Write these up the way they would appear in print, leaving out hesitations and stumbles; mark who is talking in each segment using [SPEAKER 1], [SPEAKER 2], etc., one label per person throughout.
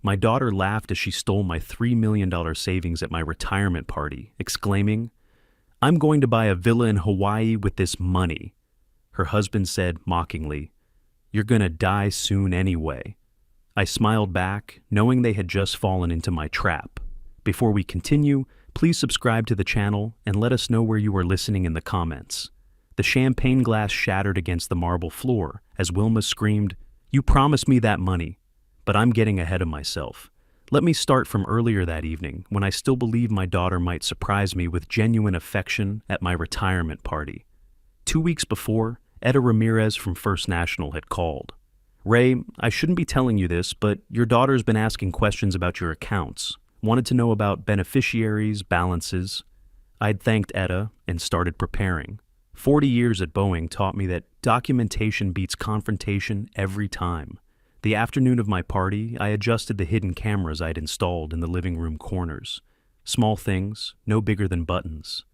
[SPEAKER 1] My daughter laughed as she stole my $3 million savings at my retirement party, exclaiming, "I'm going to buy a villa in Hawaii with this money." Her husband said mockingly, "You're gonna die soon anyway." I smiled back, knowing they had just fallen into my trap. Before we continue, please subscribe to the channel and let us know where you are listening in the comments. The champagne glass shattered against the marble floor as Wilma screamed, "You promised me that money." But I'm getting ahead of myself. Let me start from earlier that evening, when I still believed my daughter might surprise me with genuine affection at my retirement party. 2 weeks before, Etta Ramirez from First National had called. "Ray, I shouldn't be telling you this, but your daughter's been asking questions about your accounts. Wanted to know about beneficiaries, balances." I'd thanked Etta and started preparing. 40 years at Boeing taught me that documentation beats confrontation every time. The afternoon of my party, I adjusted the hidden cameras I'd installed in the living room corners. Small things, no bigger than buttons.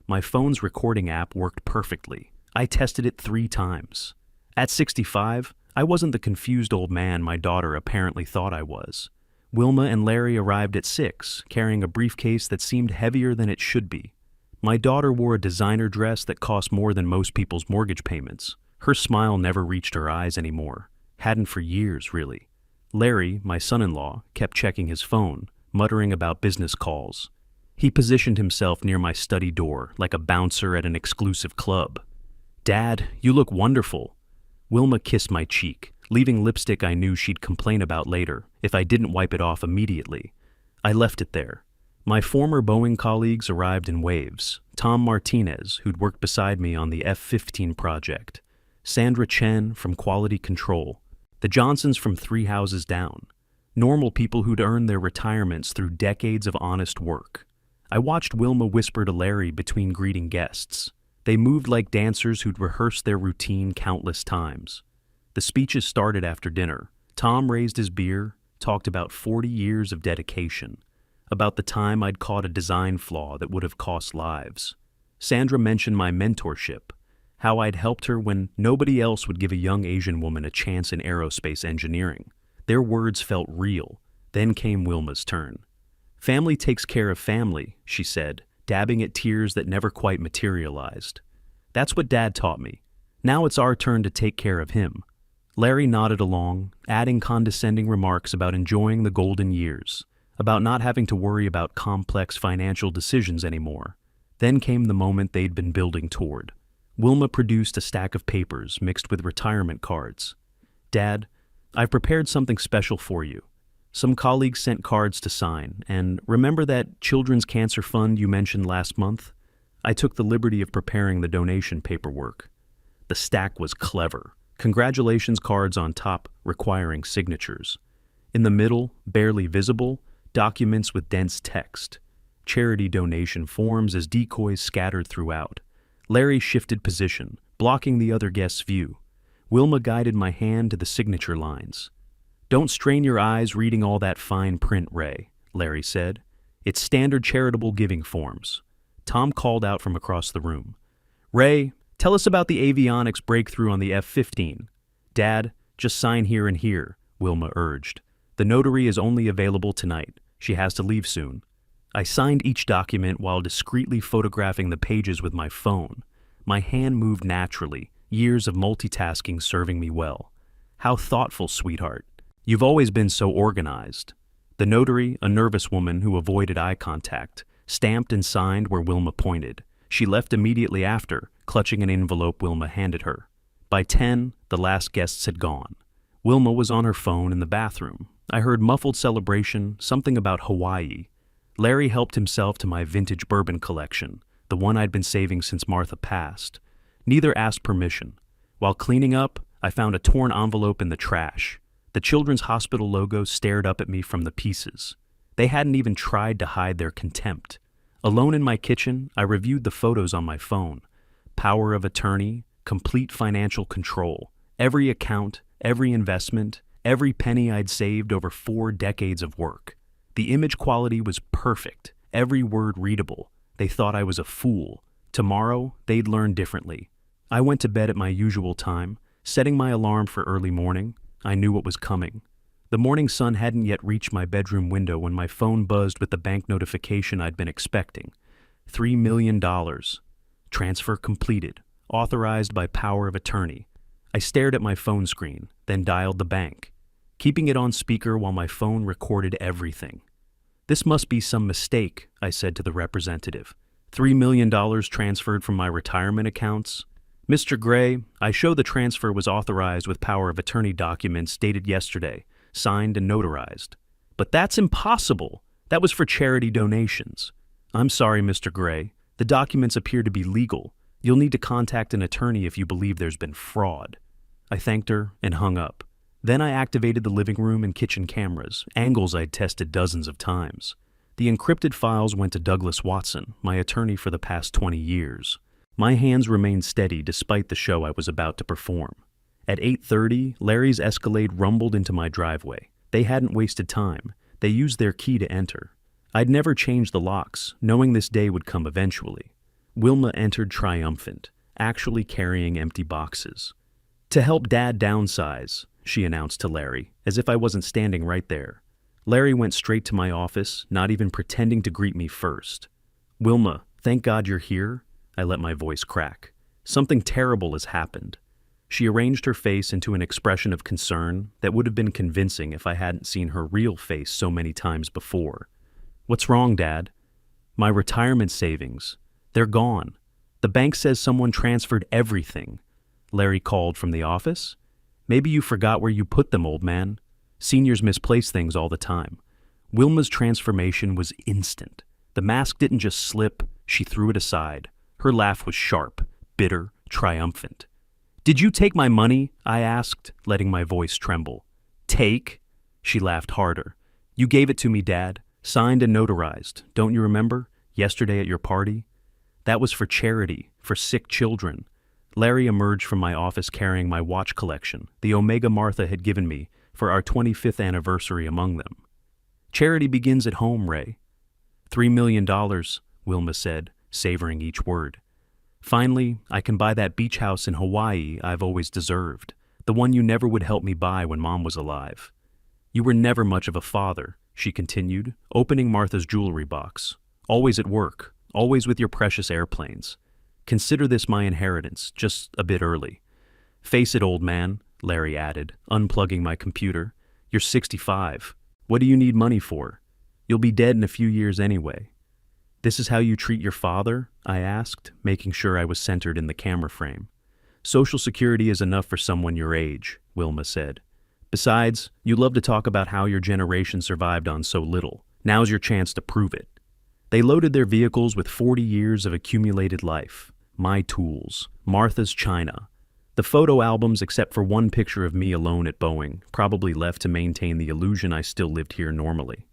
[SPEAKER 1] My phone's recording app worked perfectly. I tested it 3 times. At 65, I wasn't the confused old man my daughter apparently thought I was. Wilma and Larry arrived at 6, carrying a briefcase that seemed heavier than it should be. My daughter wore a designer dress that cost more than most people's mortgage payments. Her smile never reached her eyes anymore. Hadn't for years, really. Larry, my son-in-law, kept checking his phone, muttering about business calls. He positioned himself near my study door like a bouncer at an exclusive club. "Dad, you look wonderful." Wilma kissed my cheek, leaving lipstick I knew she'd complain about later if I didn't wipe it off immediately. I left it there. My former Boeing colleagues arrived in waves. Tom Martinez, who'd worked beside me on the F-15 project. Sandra Chen from Quality Control. The Johnsons from 3 houses down. Normal people who'd earned their retirements through decades of honest work. I watched Wilma whisper to Larry between greeting guests. They moved like dancers who'd rehearsed their routine countless times. The speeches started after dinner. Tom raised his beer, talked about 40 years of dedication, about the time I'd caught a design flaw that would have cost lives. Sandra mentioned my mentorship, how I'd helped her when nobody else would give a young Asian woman a chance in aerospace engineering. Their words felt real. Then came Wilma's turn. "Family takes care of family," she said, dabbing at tears that never quite materialized. "That's what Dad taught me. Now it's our turn to take care of him." Larry nodded along, adding condescending remarks about enjoying the golden years, about not having to worry about complex financial decisions anymore. Then came the moment they'd been building toward. Wilma produced a stack of papers mixed with retirement cards. "Dad, I've prepared something special for you. Some colleagues sent cards to sign, and remember that Children's Cancer Fund you mentioned last month? I took the liberty of preparing the donation paperwork." The stack was clever. Congratulations cards on top, requiring signatures. In the middle, barely visible, documents with dense text. Charity donation forms as decoys scattered throughout. Larry shifted position, blocking the other guest's view. Wilma guided my hand to the signature lines. "Don't strain your eyes reading all that fine print, Ray," Larry said. "It's standard charitable giving forms." Tom called out from across the room. "Ray, tell us about the avionics breakthrough on the F-15. "Dad, just sign here and here," Wilma urged. "The notary is only available tonight. She has to leave soon." I signed each document while discreetly photographing the pages with my phone. My hand moved naturally, years of multitasking serving me well. "How thoughtful, sweetheart. You've always been so organized." The notary, a nervous woman who avoided eye contact, stamped and signed where Wilma pointed. She left immediately after, clutching an envelope Wilma handed her. By 10, the last guests had gone. Wilma was on her phone in the bathroom. I heard muffled celebration, something about Hawaii. Larry helped himself to my vintage bourbon collection, the one I'd been saving since Martha passed. Neither asked permission. While cleaning up, I found a torn envelope in the trash. The Children's Hospital logo stared up at me from the pieces. They hadn't even tried to hide their contempt. Alone in my kitchen, I reviewed the photos on my phone. Power of attorney, complete financial control. Every account, every investment, every penny I'd saved over 4 decades of work. The image quality was perfect, every word readable. They thought I was a fool. Tomorrow, they'd learn differently. I went to bed at my usual time, setting my alarm for early morning. I knew what was coming. The morning sun hadn't yet reached my bedroom window when my phone buzzed with the bank notification I'd been expecting. $3 million. Transfer completed. Authorized by power of attorney. I stared at my phone screen, then dialed the bank, keeping it on speaker while my phone recorded everything. "This must be some mistake," I said to the representative. $3 million transferred from my retirement accounts. "Mr. Gray, I show the transfer was authorized with power of attorney documents dated yesterday, signed and notarized." "But that's impossible. That was for charity donations." "I'm sorry, Mr. Gray. The documents appear to be legal. You'll need to contact an attorney if you believe there's been fraud." I thanked her and hung up. Then I activated the living room and kitchen cameras, angles I'd tested dozens of times. The encrypted files went to Douglas Watson, my attorney for the past 20 years. My hands remained steady despite the show I was about to perform. At 8:30, Larry's Escalade rumbled into my driveway. They hadn't wasted time. They used their key to enter. I'd never changed the locks, knowing this day would come eventually. Wilma entered triumphant, actually carrying empty boxes. "To help Dad downsize," she announced to Larry, as if I wasn't standing right there. Larry went straight to my office, not even pretending to greet me first. "Wilma, thank God you're here." I let my voice crack. "Something terrible has happened." She arranged her face into an expression of concern that would have been convincing if I hadn't seen her real face so many times before. "What's wrong, Dad?" "My retirement savings. They're gone. The bank says someone transferred everything." Larry called from the office. "Maybe you forgot where you put them, old man. Seniors misplace things all the time." Wilma's transformation was instant. The mask didn't just slip, she threw it aside. Her laugh was sharp, bitter, triumphant. "Did you take my money?" I asked, letting my voice tremble. "Take?" She laughed harder. "You gave it to me, Dad. Signed and notarized. Don't you remember? Yesterday at your party? That was for charity, for sick children." Larry emerged from my office carrying my watch collection, the Omega Martha had given me for our 25th anniversary among them. "Charity begins at home, Ray." $3 million, Wilma said, savoring each word. "Finally, I can buy that beach house in Hawaii I've always deserved, the one you never would help me buy when Mom was alive." "You were never much of a father," she continued, opening Martha's jewelry box. "Always at work, always with your precious airplanes. Consider this my inheritance, just a bit early." "Face it, old man," Larry added, unplugging my computer. "You're 65. What do you need money for? You'll be dead in a few years anyway." "This is how you treat your father?" I asked, making sure I was centered in the camera frame. "Social Security is enough for someone your age," Wilma said. "Besides, you love to talk about how your generation survived on so little. Now's your chance to prove it." They loaded their vehicles with 40 years of accumulated life. My tools, Martha's china. The photo albums, except for one picture of me alone at Boeing, probably left to maintain the illusion I still lived here normally.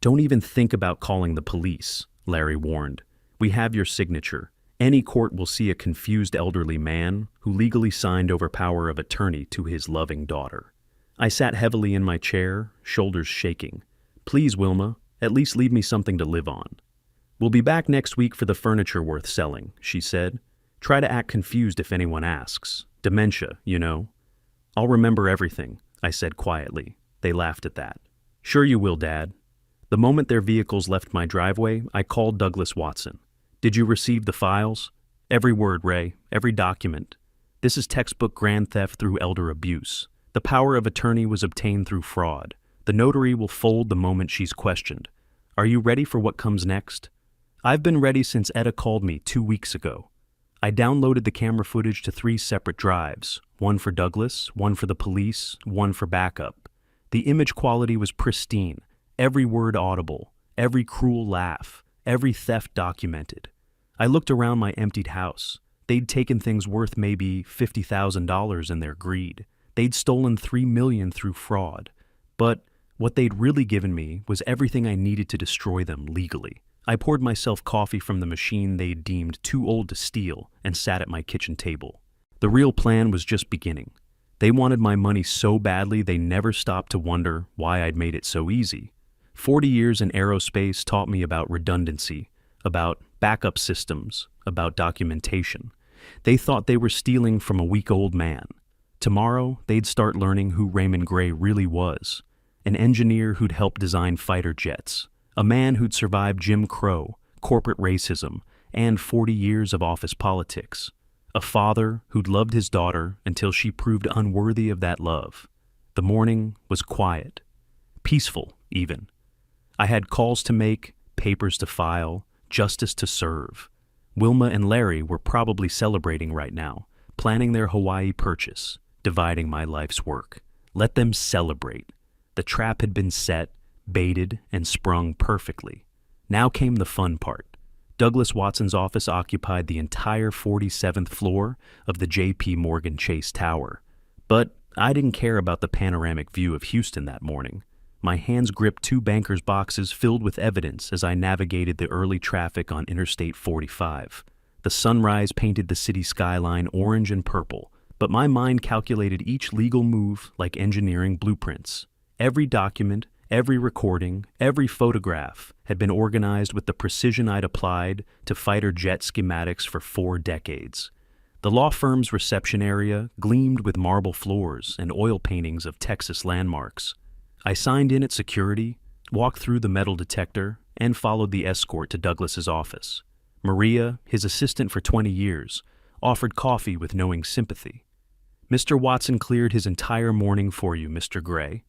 [SPEAKER 1] "Don't even think about calling the police," Larry warned. "We have your signature. Any court will see a confused elderly man who legally signed over power of attorney to his loving daughter." I sat heavily in my chair, shoulders shaking. "Please, Wilma, at least leave me something to live on." "We'll be back next week for the furniture worth selling," she said. "Try to act confused if anyone asks. Dementia, you know." "I'll remember everything," I said quietly. They laughed at that. "Sure you will, Dad." The moment their vehicles left my driveway, I called Douglas Watson. "Did you receive the files?" "Every word, Ray. Every document. This is textbook grand theft through elder abuse. The power of attorney was obtained through fraud. The notary will fold the moment she's questioned. Are you ready for what comes next?" "I've been ready since Etta called me 2 weeks ago." I downloaded the camera footage to 3 separate drives, one for Douglas, one for the police, one for backup. The image quality was pristine, every word audible, every cruel laugh, every theft documented. I looked around my emptied house. They'd taken things worth maybe $50,000 in their greed. They'd stolen $3 million through fraud. But what they'd really given me was everything I needed to destroy them legally. I poured myself coffee from the machine they'd deemed too old to steal and sat at my kitchen table. The real plan was just beginning. They wanted my money so badly they never stopped to wonder why I'd made it so easy. 40 years in aerospace taught me about redundancy, about backup systems, about documentation. They thought they were stealing from a weak old man. Tomorrow, they'd start learning who Raymond Gray really was. An engineer who'd helped design fighter jets. A man who'd survived Jim Crow, corporate racism, and 40 years of office politics. A father who'd loved his daughter until she proved unworthy of that love. The morning was quiet. Peaceful, even. I had calls to make, papers to file, justice to serve. Wilma and Larry were probably celebrating right now, planning their Hawaii purchase, dividing my life's work. Let them celebrate. The trap had been set, baited, and sprung perfectly. Now came the fun part. Douglas Watson's office occupied the entire 47th floor of the J.P. Morgan Chase Tower. But I didn't care about the panoramic view of Houston that morning. My hands gripped two bankers' boxes filled with evidence as I navigated the early traffic on Interstate 45. The sunrise painted the city skyline orange and purple, but my mind calculated each legal move like engineering blueprints. Every document, every recording, every photograph had been organized with the precision I'd applied to fighter jet schematics for 4 decades. The law firm's reception area gleamed with marble floors and oil paintings of Texas landmarks. I signed in at security, walked through the metal detector, and followed the escort to Douglas's office. Maria, his assistant for 20 years, offered coffee with knowing sympathy. "Mr. Watson cleared his entire morning for you, Mr. Gray."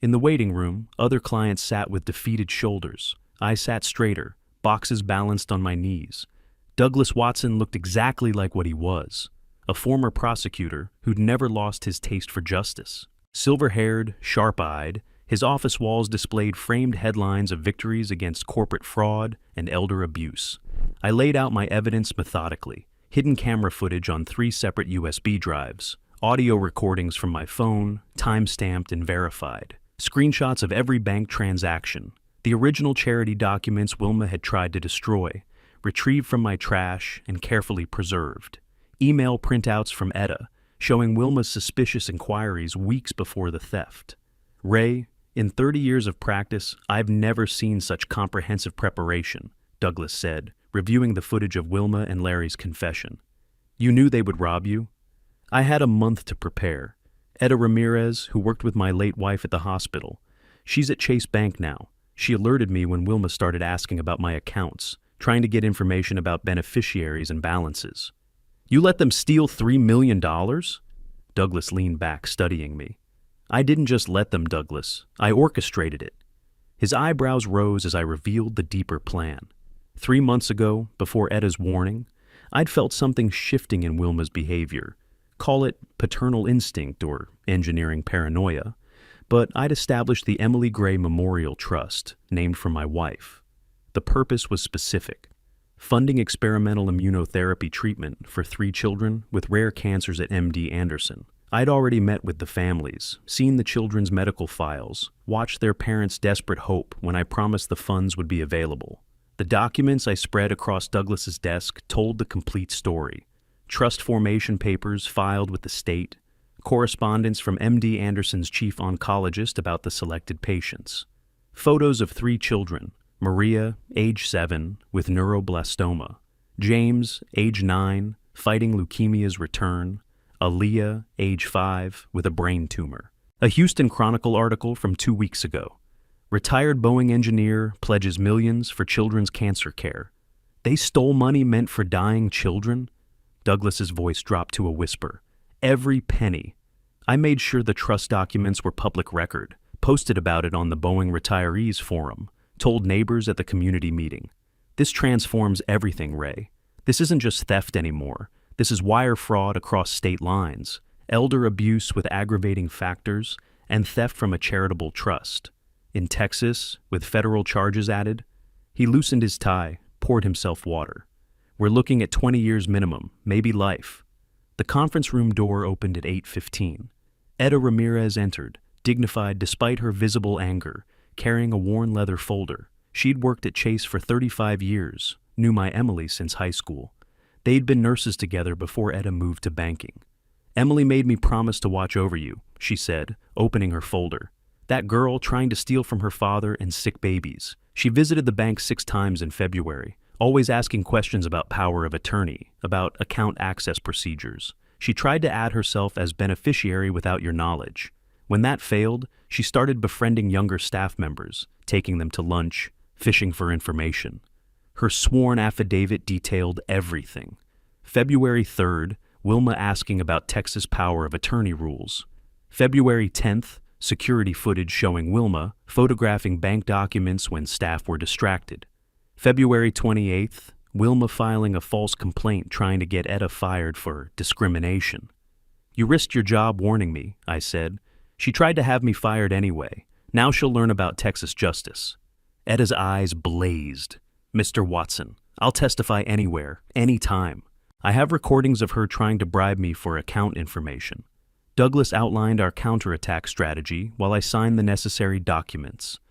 [SPEAKER 1] In the waiting room, other clients sat with defeated shoulders. I sat straighter, boxes balanced on my knees. Douglas Watson looked exactly like what he was, a former prosecutor who'd never lost his taste for justice. Silver-haired, sharp-eyed, his office walls displayed framed headlines of victories against corporate fraud and elder abuse. I laid out my evidence methodically, hidden camera footage on 3 separate USB drives, audio recordings from my phone, time-stamped and verified, screenshots of every bank transaction, the original charity documents Wilma had tried to destroy, retrieved from my trash and carefully preserved, email printouts from Etta, showing Wilma's suspicious inquiries weeks before the theft. "Ray, in 30 years of practice, I've never seen such comprehensive preparation," Douglas said, reviewing the footage of Wilma and Larry's confession. "You knew they would rob you?" "I had a month to prepare. Etta Ramirez, who worked with my late wife at the hospital. She's at Chase Bank now. She alerted me when Wilma started asking about my accounts, trying to get information about beneficiaries and balances." "You let them steal $3 million?" Douglas leaned back, studying me. "I didn't just let them, Douglas. I orchestrated it." His eyebrows rose as I revealed the deeper plan. 3 months ago, before Etta's warning, I'd felt something shifting in Wilma's behavior. Call it paternal instinct or engineering paranoia, but I'd established the Emily Gray Memorial Trust, named for my wife. The purpose was specific: funding experimental immunotherapy treatment for 3 children with rare cancers at MD Anderson. I'd already met with the families, seen the children's medical files, watched their parents' desperate hope when I promised the funds would be available. The documents I spread across Douglas's desk told the complete story. Trust formation papers filed with the state, correspondence from MD Anderson's chief oncologist about the selected patients, photos of 3 children: Maria, age 7, with neuroblastoma; James, age 9, fighting leukemia's return; Aaliyah, age 5, with a brain tumor. A Houston Chronicle article from 2 weeks ago. Retired Boeing engineer pledges millions for children's cancer care. They stole money meant for dying children? Douglas's voice dropped to a whisper. Every penny. I made sure the trust documents were public record, posted about it on the Boeing Retirees Forum, told neighbors at the community meeting. This transforms everything, Ray. This isn't just theft anymore. This is wire fraud across state lines, elder abuse with aggravating factors, and theft from a charitable trust. In Texas, with federal charges added, he loosened his tie, poured himself water. We're looking at 20 years minimum, maybe life. The conference room door opened at 8:15. Etta Ramirez entered, dignified despite her visible anger, carrying a worn leather folder. She'd worked at Chase for 35 years, knew my Emily since high school. They'd been nurses together before Etta moved to banking. "Emily made me promise to watch over you," she said, opening her folder. "That girl trying to steal from her father and sick babies. She visited the bank 6 times in February, always asking questions about power of attorney, about account access procedures. She tried to add herself as beneficiary without your knowledge. When that failed, she started befriending younger staff members, taking them to lunch, fishing for information. Her sworn affidavit detailed everything. February 3rd, Wilma asking about Texas power of attorney rules. February 10th, security footage showing Wilma photographing bank documents when staff were distracted. February 28th, Wilma filing a false complaint trying to get Etta fired for discrimination. "You risked your job warning me," I said. "She tried to have me fired anyway. Now she'll learn about Texas justice." Etta's eyes blazed. "Mr. Watson, I'll testify anywhere, anytime. I have recordings of her trying to bribe me for account information." Douglas outlined our counterattack strategy while I signed the necessary documents.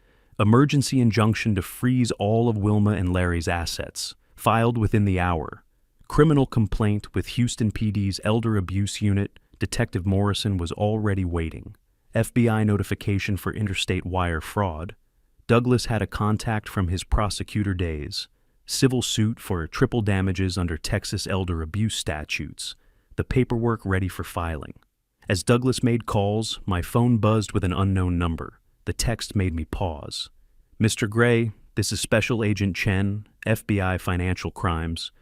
[SPEAKER 1] Emergency injunction to freeze all of Wilma and Larry's assets, filed within the hour. Criminal complaint with Houston PD's Elder Abuse Unit. Detective Morrison was already waiting. FBI notification for interstate wire fraud. Douglas had a contact from his prosecutor days. Civil suit for triple damages under Texas elder abuse statutes. The paperwork ready for filing. As Douglas made calls, my phone buzzed with an unknown number. The text made me pause. "Mr. Gray, this is Special Agent Chen, FBI Financial Crimes.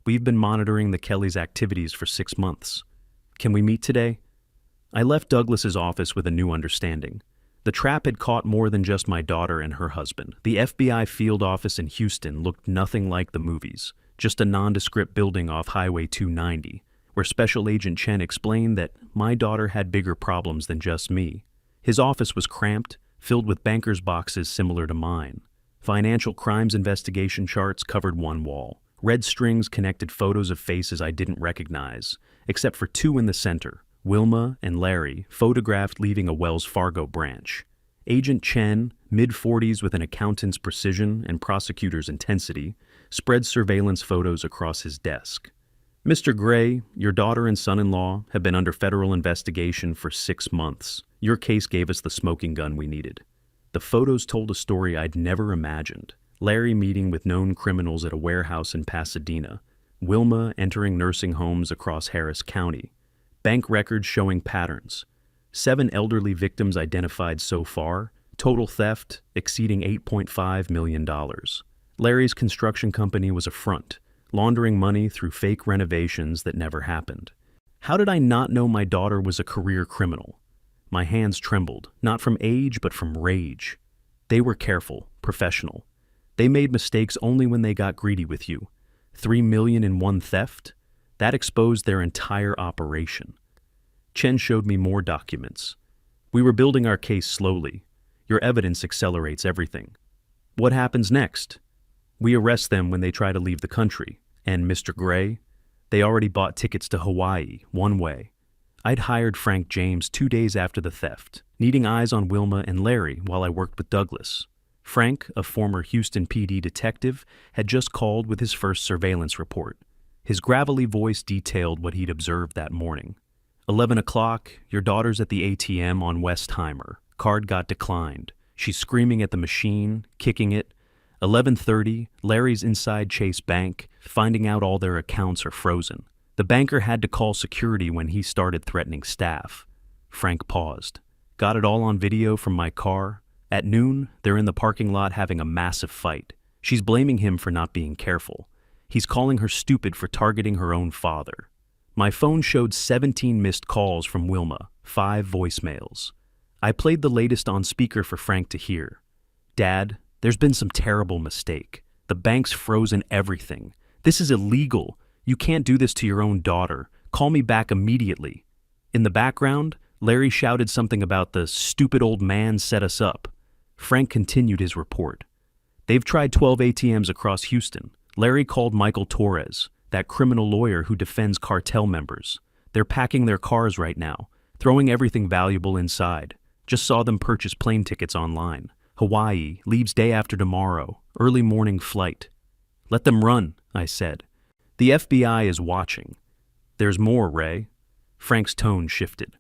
[SPEAKER 1] We've been monitoring the Kellys' activities for 6 months. Can we meet today?" I left Douglas's office with a new understanding. The trap had caught more than just my daughter and her husband. The FBI field office in Houston looked nothing like the movies, just a nondescript building off Highway 290, where Special Agent Chen explained that my daughter had bigger problems than just me. His office was cramped, filled with bankers' boxes similar to mine. Financial crimes investigation charts covered one wall. Red strings connected photos of faces I didn't recognize, except for 2 in the center. Wilma and Larry, photographed leaving a Wells Fargo branch. Agent Chen, mid-40s with an accountant's precision and prosecutor's intensity, spread surveillance photos across his desk. "Mr. Gray, your daughter and son-in-law have been under federal investigation for 6 months. Your case gave us the smoking gun we needed." The photos told a story I'd never imagined. Larry meeting with known criminals at a warehouse in Pasadena. Wilma entering nursing homes across Harris County. Bank records showing patterns. 7 elderly victims identified so far, total theft exceeding $8.5 million. Larry's construction company was a front, laundering money through fake renovations that never happened. How did I not know my daughter was a career criminal? My hands trembled, not from age but from rage. They were careful, professional. They made mistakes only when they got greedy with you. $3 million in one theft? That exposed their entire operation. Chen showed me more documents. "We were building our case slowly. Your evidence accelerates everything. What happens next? We arrest them when they try to leave the country. And Mr. Gray, they already bought tickets to Hawaii, one way. I'd hired Frank James 2 days after the theft, needing eyes on Wilma and Larry while I worked with Douglas. Frank, a former Houston PD detective, had just called with his first surveillance report. His gravelly voice detailed what he'd observed that morning. 11 o'clock, your daughter's at the ATM on Westheimer. Card got declined. She's screaming at the machine, kicking it. 11:30, Larry's inside Chase Bank, finding out all their accounts are frozen. The banker had to call security when he started threatening staff. Frank paused. Got it all on video from my car. At noon, they're in the parking lot having a massive fight. She's blaming him for not being careful. He's calling her stupid for targeting her own father. My phone showed 17 missed calls from Wilma, 5 voicemails. I played the latest on speaker for Frank to hear. "Dad, there's been some terrible mistake. The bank's frozen everything. This is illegal. You can't do this to your own daughter. Call me back immediately." In the background, Larry shouted something about the stupid old man set us up. Frank continued his report. "They've tried 12 ATMs across Houston. Larry called Michael Torres, that criminal lawyer who defends cartel members. They're packing their cars right now, throwing everything valuable inside. Just saw them purchase plane tickets online. Hawaii, leaves day after tomorrow, early morning flight." "Let them run," I said. "The FBI is watching." "There's more, Ray." Frank's tone shifted.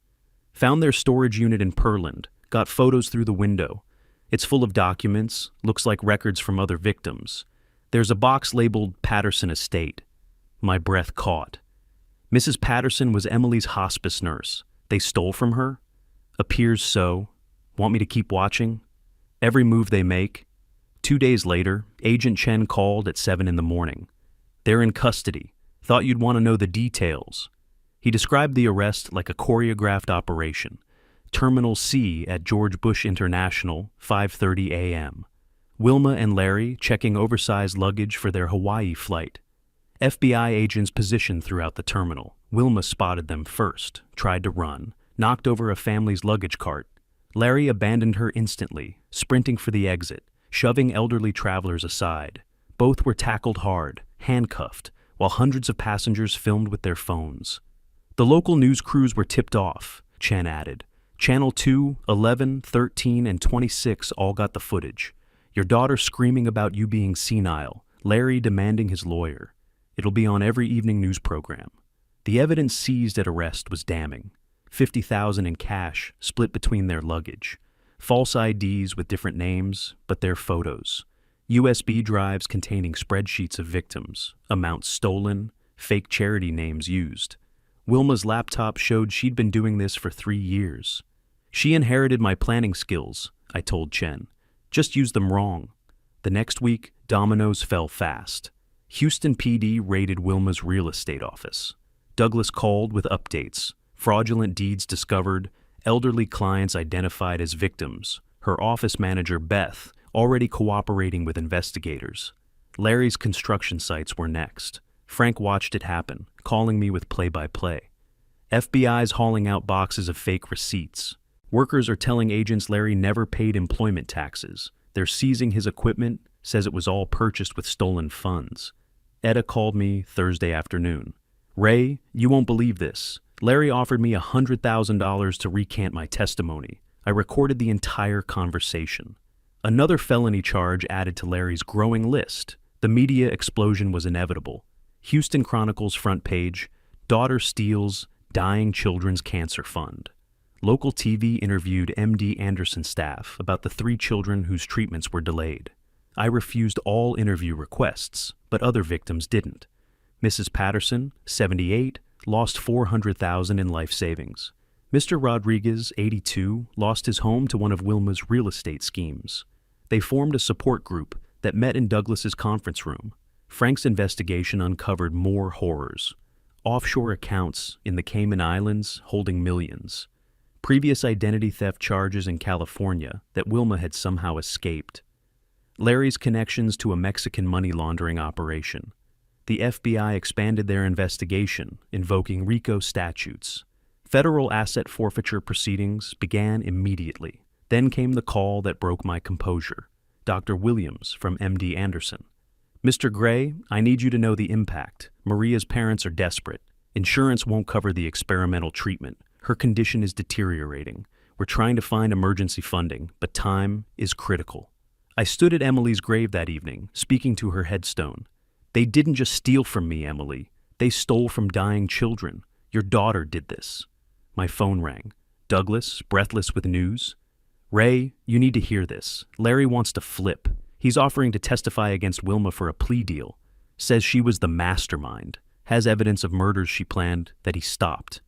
[SPEAKER 1] "Found their storage unit in Pearland, got photos through the window. It's full of documents, looks like records from other victims. There's a box labeled Patterson Estate." My breath caught. Mrs. Patterson was Emily's hospice nurse. They stole from her? Appears so. Want me to keep watching? Every move they make. 2 days later, Agent Chen called at 7 in the morning. They're in custody. Thought you'd want to know the details. He described the arrest like a choreographed operation. Terminal C at George Bush International, 5:30 a.m. Wilma and Larry checking oversized luggage for their Hawaii flight. FBI agents positioned throughout the terminal. Wilma spotted them first, tried to run, knocked over a family's luggage cart. Larry abandoned her instantly, sprinting for the exit, shoving elderly travelers aside. Both were tackled hard, handcuffed, while hundreds of passengers filmed with their phones. The local news crews were tipped off, Chen added. Channel 2, 11, 13, and 26 all got the footage. Your daughter screaming about you being senile, Larry demanding his lawyer. It'll be on every evening news program. The evidence seized at arrest was damning. $50,000 in cash split between their luggage. False IDs with different names, but their photos. USB drives containing spreadsheets of victims, amounts stolen, fake charity names used. Wilma's laptop showed she'd been doing this for 3 years. She inherited my planning skills, I told Chen. Just used them wrong. The next week, dominoes fell fast. Houston PD raided Wilma's real estate office. Douglas called with updates. Fraudulent deeds discovered, elderly clients identified as victims. Her office manager, Beth, already cooperating with investigators. Larry's construction sites were next. Frank watched it happen, calling me with play-by-play. FBI's hauling out boxes of fake receipts. Workers are telling agents Larry never paid employment taxes. They're seizing his equipment, says it was all purchased with stolen funds. Etta called me Thursday afternoon. Ray, you won't believe this. Larry offered me $100,000 to recant my testimony. I recorded the entire conversation. Another felony charge added to Larry's growing list. The media explosion was inevitable. Houston Chronicle's front page, daughter steals, dying children's cancer fund. Local TV interviewed MD Anderson staff about the 3 children whose treatments were delayed. I refused all interview requests, but other victims didn't. Mrs. Patterson, 78, lost $400,000 in life savings. Mr. Rodriguez, 82, lost his home to one of Wilma's real estate schemes. They formed a support group that met in Douglas's conference room. Frank's investigation uncovered more horrors. Offshore accounts in the Cayman Islands holding millions. Previous identity theft charges in California that Wilma had somehow escaped. Larry's connections to a Mexican money laundering operation. The FBI expanded their investigation, invoking RICO statutes. Federal asset forfeiture proceedings began immediately. Then came the call that broke my composure. Dr. Williams from MD Anderson. Mr. Gray, I need you to know the impact. Maria's parents are desperate. Insurance won't cover the experimental treatment. Her condition is deteriorating. We're trying to find emergency funding, but time is critical. I stood at Emily's grave that evening, speaking to her headstone. They didn't just steal from me, Emily. They stole from dying children. Your daughter did this. My phone rang. Douglas, breathless with news. Ray, you need to hear this. Larry wants to flip. He's offering to testify against Wilma for a plea deal. Says she was the mastermind. Has evidence of murders she planned that he stopped.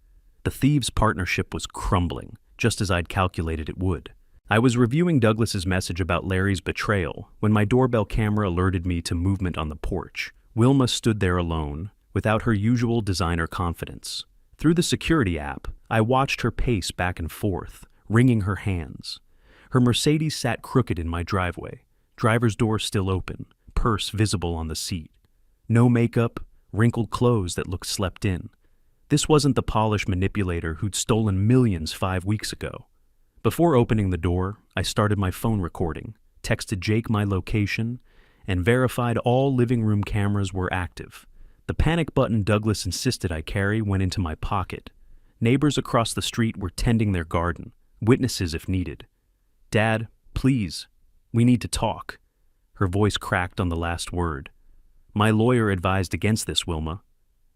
[SPEAKER 1] The thieves' partnership was crumbling, just as I'd calculated it would. I was reviewing Douglas's message about Larry's betrayal when my doorbell camera alerted me to movement on the porch. Wilma stood there alone, without her usual designer confidence. Through the security app, I watched her pace back and forth, wringing her hands. Her Mercedes sat crooked in my driveway, driver's door still open, purse visible on the seat. No makeup, wrinkled clothes that looked slept in. This wasn't the polished manipulator who'd stolen millions 5 weeks ago. Before opening the door, I started my phone recording, texted Jake my location, and verified all living room cameras were active. The panic button Douglas insisted I carry went into my pocket. Neighbors across the street were tending their garden, witnesses if needed. Dad, please, we need to talk. Her voice cracked on the last word. My lawyer advised against this, Wilma.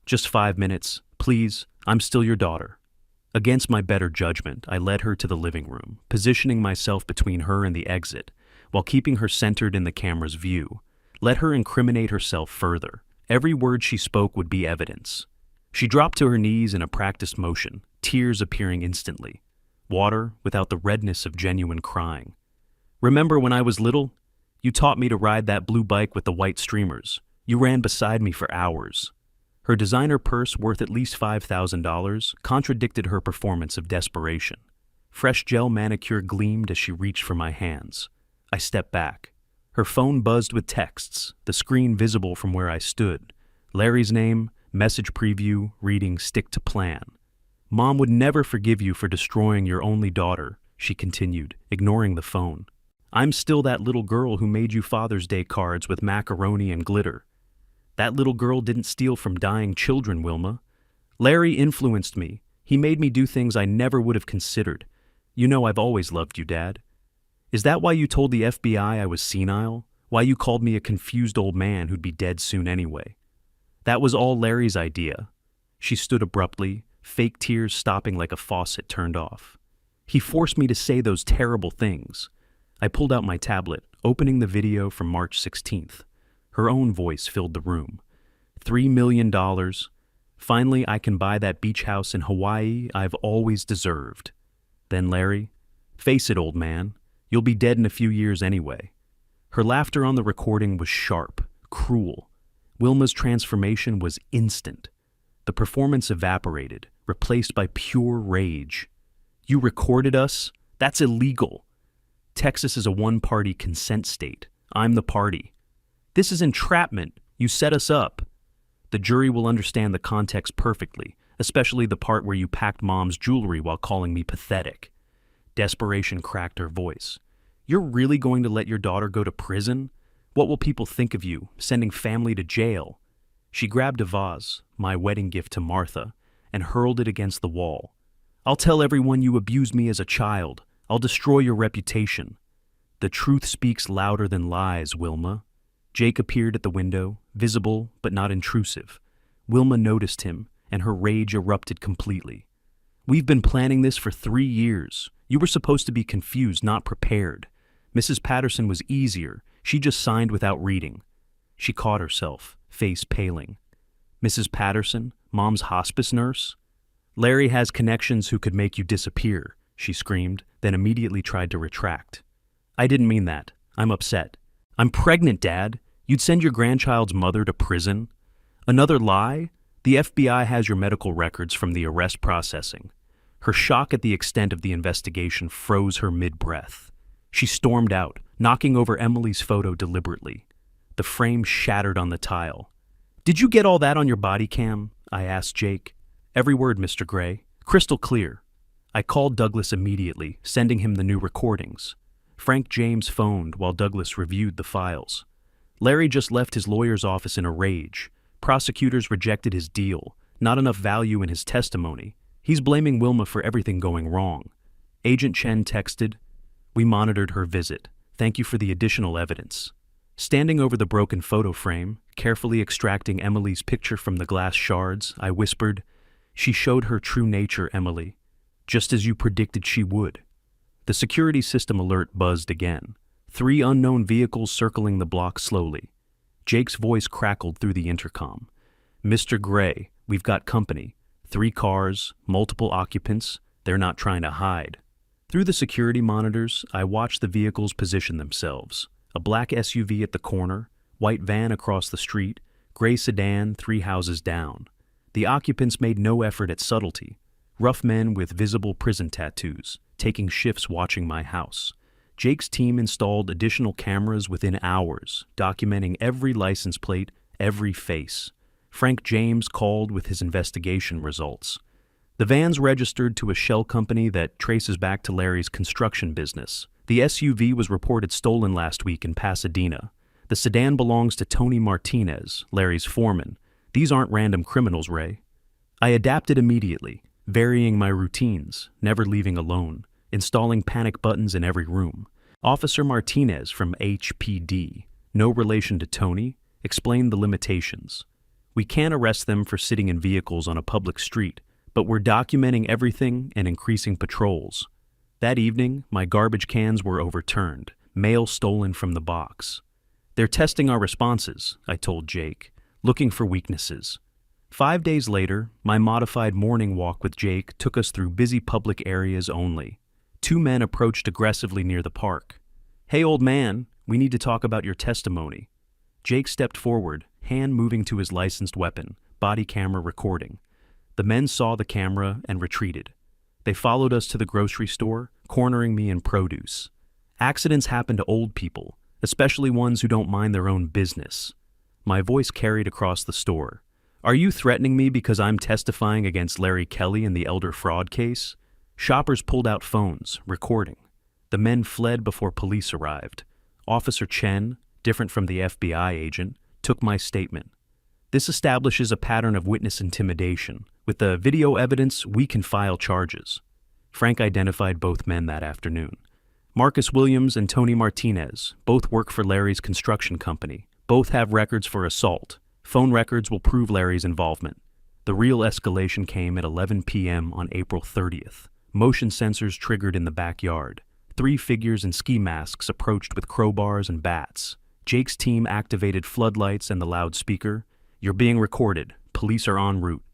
[SPEAKER 1] Just 5 minutes, please, I'm still your daughter. Against my better judgment, I led her to the living room, positioning myself between her and the exit, while keeping her centered in the camera's view. Let her incriminate herself further. Every word she spoke would be evidence. She dropped to her knees in a practiced motion, tears appearing instantly. Water without the redness of genuine crying. Remember when I was little? You taught me to ride that blue bike with the white streamers. You ran beside me for hours. Her designer purse, worth at least $5,000, contradicted her performance of desperation. Fresh gel manicure gleamed as she reached for my hands. I stepped back. Her phone buzzed with texts, the screen visible from where I stood. Larry's name, message preview, reading "stick to plan." "Mom would never forgive you for destroying your only daughter," she continued, ignoring the phone. "I'm still that little girl who made you Father's Day cards with macaroni and glitter. That little girl didn't steal from dying children, Wilma. Larry influenced me. He made me do things I never would have considered. You know I've always loved you, Dad. Is that why you told the FBI I was senile? Why you called me a confused old man who'd be dead soon anyway? That was all Larry's idea." She stood abruptly, fake tears stopping like a faucet turned off. "He forced me to say those terrible things." I pulled out my tablet, opening the video from March 16th. Her own voice filled the room. $3 million. Finally, I can buy that beach house in Hawaii I've always deserved. Then Larry, "Face it, old man. You'll be dead in a few years anyway." Her laughter on the recording was sharp, cruel. Wilma's transformation was instant. The performance evaporated, replaced by pure rage. "You recorded us? That's illegal. Texas is a one-party consent state. I'm the party. This is entrapment. You set us up. The jury will understand the context perfectly, especially the part where you packed Mom's jewelry while calling me pathetic." Desperation cracked her voice. "You're really going to let your daughter go to prison? What will people think of you, sending family to jail?" She grabbed a vase, my wedding gift to Martha, and hurled it against the wall. "I'll tell everyone you abused me as a child. I'll destroy your reputation." "The truth speaks louder than lies, Wilma." Jake appeared at the window, visible but not intrusive. Wilma noticed him, and her rage erupted completely. "We've been planning this for 3 years. You were supposed to be confused, not prepared. Mrs. Patterson was easier. She just signed without reading." She caught herself, face paling. "Mrs. Patterson, Mom's hospice nurse? Larry has connections who could make you disappear," she screamed, then immediately tried to retract. "I didn't mean that. I'm upset. I'm pregnant, Dad. You'd send your grandchild's mother to prison? Another lie? The FBI has your medical records from the arrest processing." Her shock at the extent of the investigation froze her mid-breath. She stormed out, knocking over Emily's photo deliberately. The frame shattered on the tile. "Did you get all that on your body cam?" I asked Jake. "Every word, Mr. Gray. Crystal clear." I called Douglas immediately, sending him the new recordings. Frank James phoned while Douglas reviewed the files. Larry just left his lawyer's office in a rage. Prosecutors rejected his deal. Not enough value in his testimony. He's blaming Wilma for everything going wrong. Agent Chen texted, "We monitored her visit. Thank you for the additional evidence." Standing over the broken photo frame, carefully extracting Emily's picture from the glass shards, I whispered, "She showed her true nature, Emily, just as you predicted she would." The security system alert buzzed again. 3 unknown vehicles circling the block slowly. Jake's voice crackled through the intercom. "Mr. Gray, we've got company. 3 cars, multiple occupants. They're not trying to hide." Through the security monitors, I watched the vehicles position themselves. A black SUV at the corner, white van across the street, gray sedan 3 houses down. The occupants made no effort at subtlety. Rough men with visible prison tattoos, taking shifts watching my house. Jake's team installed additional cameras within hours, documenting every license plate, every face. Frank James called with his investigation results. The van's registered to a shell company that traces back to Larry's construction business. The SUV was reported stolen last week in Pasadena. The sedan belongs to Tony Martinez, Larry's foreman. These aren't random criminals, Ray. I adapted immediately, varying my routines, never leaving alone, installing panic buttons in every room. Officer Martinez from HPD, no relation to Tony, explained the limitations. "We can't arrest them for sitting in vehicles on a public street, but we're documenting everything and increasing patrols." That evening, my garbage cans were overturned, mail stolen from the box. "They're testing our responses," I told Jake, "looking for weaknesses." 5 days later, my modified morning walk with Jake took us through busy public areas only. 2 men approached aggressively near the park. "Hey, old man, we need to talk about your testimony." Jake stepped forward, hand moving to his licensed weapon, body camera recording. The men saw the camera and retreated. They followed us to the grocery store, cornering me in produce. Accidents happen to old people, especially ones who don't mind their own business. My voice carried across the store. "Are you threatening me because I'm testifying against Larry Kelly in the elder fraud case?" Shoppers pulled out phones, recording. The men fled before police arrived. Officer Chen, different from the FBI agent, took my statement. "This establishes a pattern of witness intimidation. With the video evidence, we can file charges." Frank identified both men that afternoon. Marcus Williams and Tony Martinez both work for Larry's construction company. Both have records for assault. Phone records will prove Larry's involvement. The real escalation came at 11 p.m. on April 30th. Motion sensors triggered in the backyard. 3 figures in ski masks approached with crowbars and bats. Jake's team activated floodlights and the loudspeaker. "You're being recorded. Police are en route."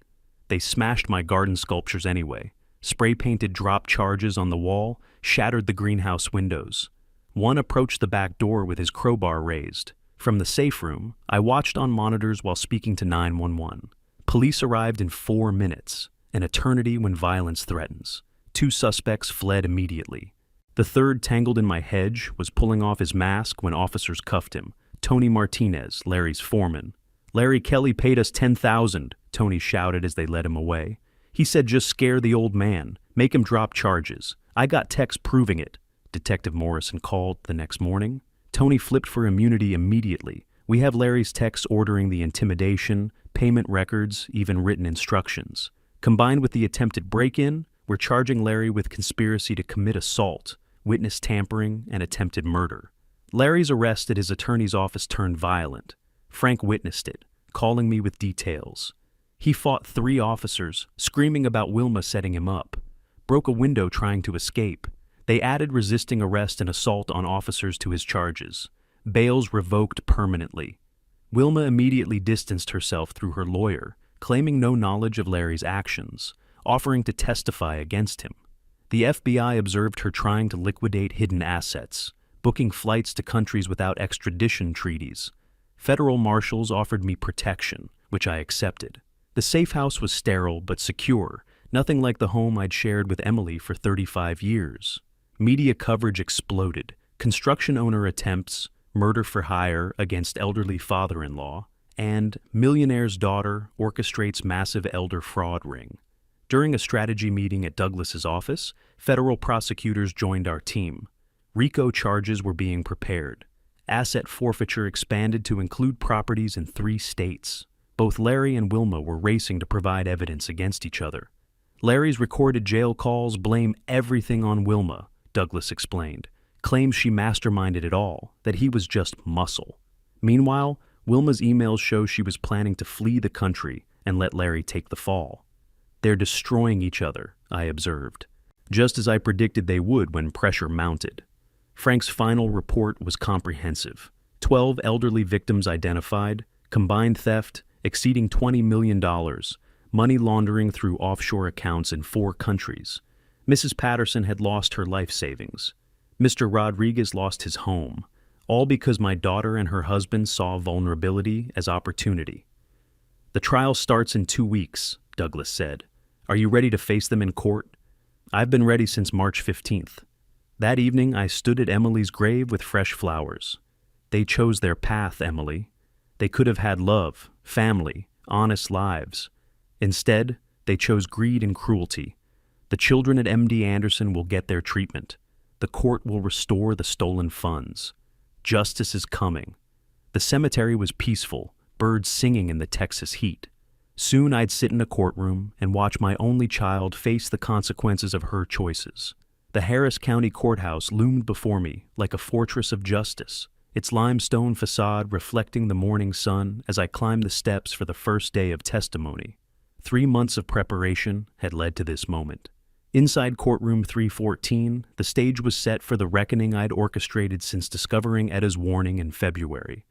[SPEAKER 1] They smashed my garden sculptures anyway. Spray-painted drop charges on the wall shattered the greenhouse windows. One approached the back door with his crowbar raised. From the safe room, I watched on monitors while speaking to 911. Police arrived in 4 minutes, an eternity when violence threatens. 2 suspects fled immediately. The third, tangled in my hedge, was pulling off his mask when officers cuffed him. Tony Martinez, Larry's foreman. "Larry Kelly paid us $10,000, Tony shouted as they led him away. "He said just scare the old man, make him drop charges. I got texts proving it," Detective Morrison called the next morning. Tony flipped for immunity immediately. "We have Larry's texts ordering the intimidation, payment records, even written instructions. Combined with the attempted break-in, we're charging Larry with conspiracy to commit assault, witness tampering, and attempted murder." Larry's arrest at his attorney's office turned violent. Frank witnessed it, calling me with details. He fought 3 officers, screaming about Wilma setting him up. Broke a window trying to escape. They added resisting arrest and assault on officers to his charges. Bails revoked permanently. Wilma immediately distanced herself through her lawyer, claiming no knowledge of Larry's actions, offering to testify against him. The FBI observed her trying to liquidate hidden assets, booking flights to countries without extradition treaties. Federal marshals offered me protection, which I accepted. The safe house was sterile but secure, nothing like the home I'd shared with Emily for 35 years. Media coverage exploded. Construction owner attempts, murder for hire against elderly father-in-law, and millionaire's daughter orchestrates massive elder fraud ring. During a strategy meeting at Douglas's office, federal prosecutors joined our team. RICO charges were being prepared. Asset forfeiture expanded to include properties in 3 states. Both Larry and Wilma were racing to provide evidence against each other. Larry's recorded jail calls blame everything on Wilma, Douglas explained, claims she masterminded it all, that he was just muscle. Meanwhile, Wilma's emails show she was planning to flee the country and let Larry take the fall. "They're destroying each other," I observed, just as I predicted they would when pressure mounted. Frank's final report was comprehensive. 12 elderly victims identified, combined theft exceeding $20 million, money laundering through offshore accounts in 4 countries. Mrs. Patterson had lost her life savings. Mr. Rodriguez lost his home, all because my daughter and her husband saw vulnerability as opportunity. "The trial starts in 2 weeks, Douglas said. "Are you ready to face them in court?" "I've been ready since March 15th. That evening, I stood at Emily's grave with fresh flowers. "They chose their path, Emily. They could have had love, family, honest lives. Instead, they chose greed and cruelty. The children at MD Anderson will get their treatment. The court will restore the stolen funds. Justice is coming." The cemetery was peaceful, birds singing in the Texas heat. Soon I'd sit in a courtroom and watch my only child face the consequences of her choices. The Harris County Courthouse loomed before me like a fortress of justice, its limestone facade reflecting the morning sun as I climbed the steps for the first day of testimony. 3 months of preparation had led to this moment. Inside courtroom 314, the stage was set for the reckoning I'd orchestrated since discovering Etta's warning in February.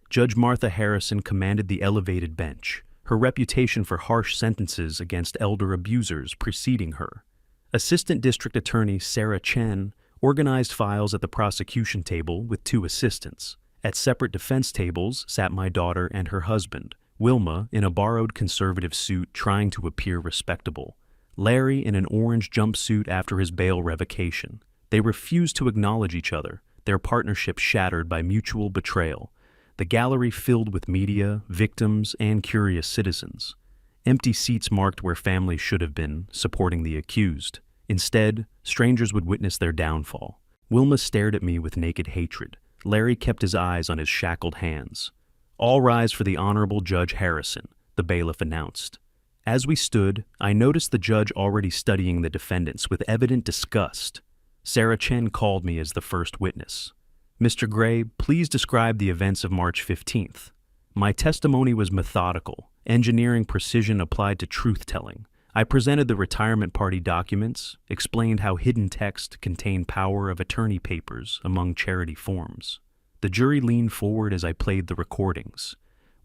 [SPEAKER 1] Judge Martha Harrison commanded the elevated bench, her reputation for harsh sentences against elder abusers preceding her. Assistant District Attorney Sarah Chen organized files at the prosecution table with 2 assistants. At separate defense tables sat my daughter and her husband, Wilma in a borrowed conservative suit trying to appear respectable, Larry in an orange jumpsuit after his bail revocation. They refused to acknowledge each other, their partnership shattered by mutual betrayal. The gallery filled with media, victims, and curious citizens. Empty seats marked where families should have been, supporting the accused. Instead, strangers would witness their downfall. Wilma stared at me with naked hatred. Larry kept his eyes on his shackled hands. "All rise for the Honorable Judge Harrison," the bailiff announced. As we stood, I noticed the judge already studying the defendants with evident disgust. Sarah Chen called me as the first witness. "Mr. Gray, please describe the events of March 15th. My testimony was methodical, engineering precision applied to truth-telling. I presented the retirement party documents, explained how hidden text contained power of attorney papers among charity forms. The jury leaned forward as I played the recordings.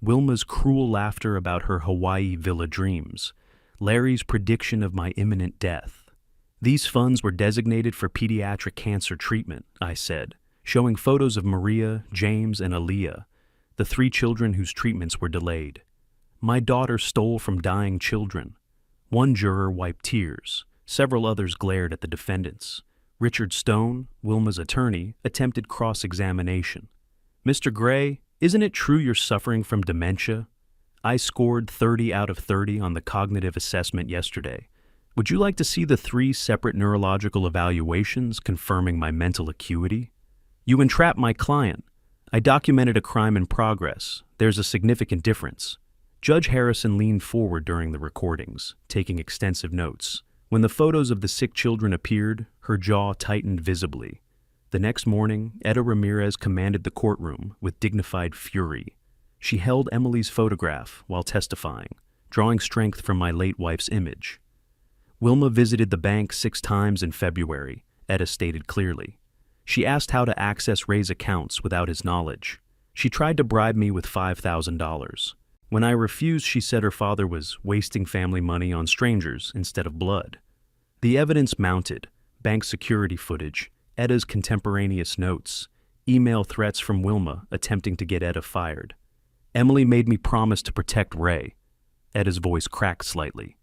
[SPEAKER 1] Wilma's cruel laughter about her Hawaii villa dreams, Larry's prediction of my imminent death. These funds were designated for pediatric cancer treatment, I said, showing photos of Maria, James, and Aaliyah, the 3 children whose treatments were delayed. My daughter stole from dying children. One juror wiped tears. Several others glared at the defendants. Richard Stone, Wilma's attorney, attempted cross-examination. "Mr. Gray, isn't it true you're suffering from dementia? I scored 30 out of 30 on the cognitive assessment yesterday. Would you like to see the 3 separate neurological evaluations confirming my mental acuity? You entrapped my client. I documented a crime in progress. There's a significant difference." Judge Harrison leaned forward during the recordings, taking extensive notes. When the photos of the sick children appeared, her jaw tightened visibly. The next morning, Etta Ramirez commanded the courtroom with dignified fury. She held Emily's photograph while testifying, drawing strength from my late wife's image. "Wilma visited the bank 6 times in February," Etta stated clearly. "She asked how to access Ray's accounts without his knowledge. She tried to bribe me with $5,000. When I refused, she said her father was wasting family money on strangers instead of blood." The evidence mounted: bank security footage, Etta's contemporaneous notes, email threats from Wilma attempting to get Etta fired. "Emily made me promise to protect Ray." Etta's voice cracked slightly.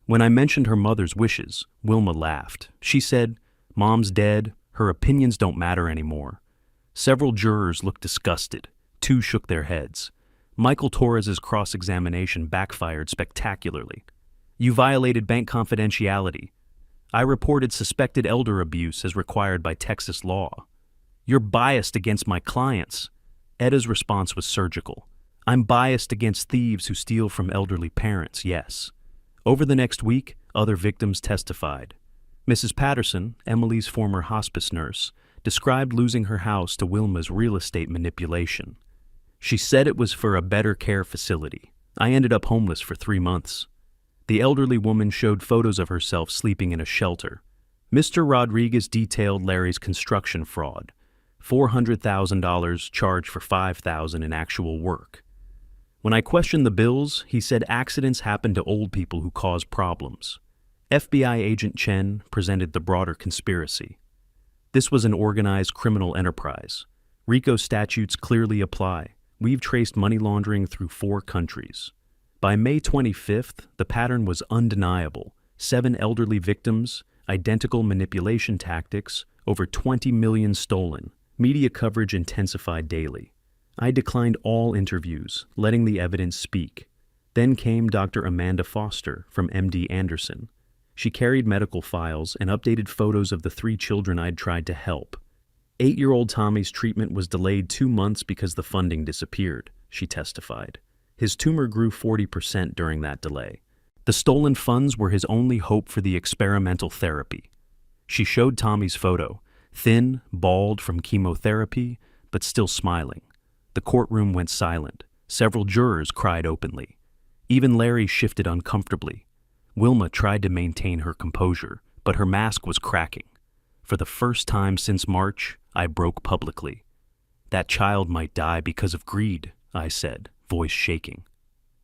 [SPEAKER 1] When I mentioned her mother's wishes, Wilma laughed. She said, "Mom's dead, her opinions don't matter anymore." Several jurors looked disgusted. 2 shook their heads. Michael Torres's cross-examination backfired spectacularly. "You violated bank confidentiality. I reported suspected elder abuse as required by Texas law. You're biased against my clients." Etta's response was surgical. "I'm biased against thieves who steal from elderly parents, yes." Over the next week, other victims testified. Mrs. Patterson, Emily's former hospice nurse, described losing her house to Wilma's real estate manipulation. She said it was for a better care facility. I ended up homeless for 3 months. The elderly woman showed photos of herself sleeping in a shelter. Mr. Rodriguez detailed Larry's construction fraud. $400,000 charged for $5,000 in actual work. When I questioned the bills, he said accidents happen to old people who cause problems. FBI agent Chen presented the broader conspiracy. This was an organized criminal enterprise. RICO statutes clearly apply. We've traced money laundering through 4 countries. By May 25th, the pattern was undeniable. 7 elderly victims, identical manipulation tactics, over 20 million stolen. Media coverage intensified daily. I declined all interviews, letting the evidence speak. Then came Dr. Amanda Foster from MD Anderson. She carried medical files and updated photos of the 3 children I'd tried to help. 8-year-old Tommy's treatment was delayed 2 months because the funding disappeared, she testified. His tumor grew 40% during that delay. The stolen funds were his only hope for the experimental therapy. She showed Tommy's photo, thin, bald from chemotherapy, but still smiling. The courtroom went silent. Several jurors cried openly. Even Larry shifted uncomfortably. Wilma tried to maintain her composure, but her mask was cracking. For the first time since March, I broke publicly. "That child might die because of greed," I said, voice shaking.